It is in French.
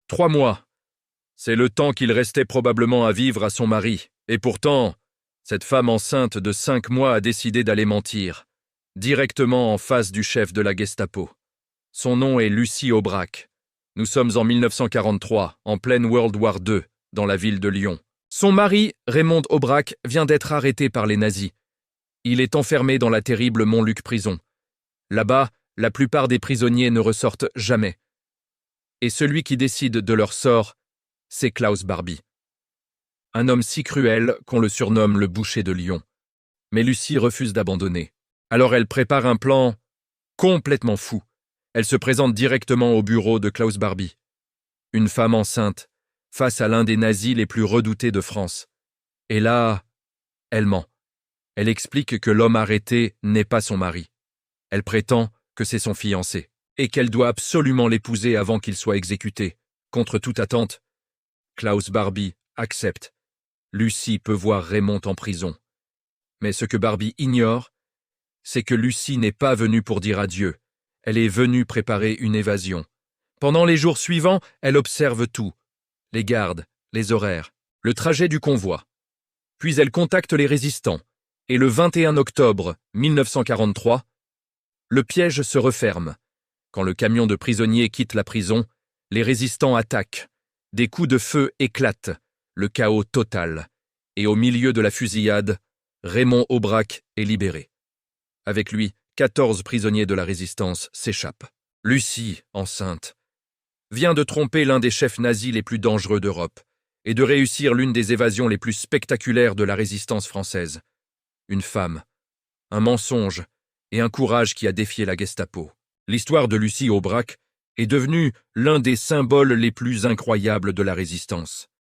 3 mois. C'est le temps qu'il restait probablement à vivre à son mari. Et pourtant, cette femme enceinte de 5 mois a décidé d'aller mentir, directement en face du chef de la Gestapo. Son nom est Lucie Aubrac. Nous sommes en 1943, en pleine World War II, dans la ville de Lyon. Son mari, Raymond Aubrac, vient d'être arrêté par les nazis. Il est enfermé dans la terrible Montluc prison. Là-bas, la plupart des prisonniers ne ressortent jamais. Et celui qui décide de leur sort, c'est Klaus Barbie. Un homme si cruel qu'on le surnomme le boucher de Lyon. Mais Lucie refuse d'abandonner. Alors elle prépare un plan complètement fou. Elle se présente directement au bureau de Klaus Barbie. Une femme enceinte, face à l'un des nazis les plus redoutés de France. Et là, elle ment. Elle explique que l'homme arrêté n'est pas son mari. Elle prétend que c'est son fiancé, et qu'elle doit absolument l'épouser avant qu'il soit exécuté. Contre toute attente, Klaus Barbie accepte. Lucie peut voir Raymond en prison. Mais ce que Barbie ignore, c'est que Lucie n'est pas venue pour dire adieu. Elle est venue préparer une évasion. Pendant les jours suivants, elle observe tout. Les gardes, les horaires, le trajet du convoi. Puis elle contacte les résistants. Et le 21 octobre 1943, le piège se referme. Quand le camion de prisonniers quitte la prison, les résistants attaquent. Des coups de feu éclatent. Le chaos total. Et au milieu de la fusillade, Raymond Aubrac est libéré. Avec lui, 14 prisonniers de la résistance s'échappent. Lucie, enceinte, vient de tromper l'un des chefs nazis les plus dangereux d'Europe et de réussir l'une des évasions les plus spectaculaires de la résistance française. Une femme, un mensonge et un courage qui a défié la Gestapo. L'histoire de Lucie Aubrac est devenue l'un des symboles les plus incroyables de la résistance.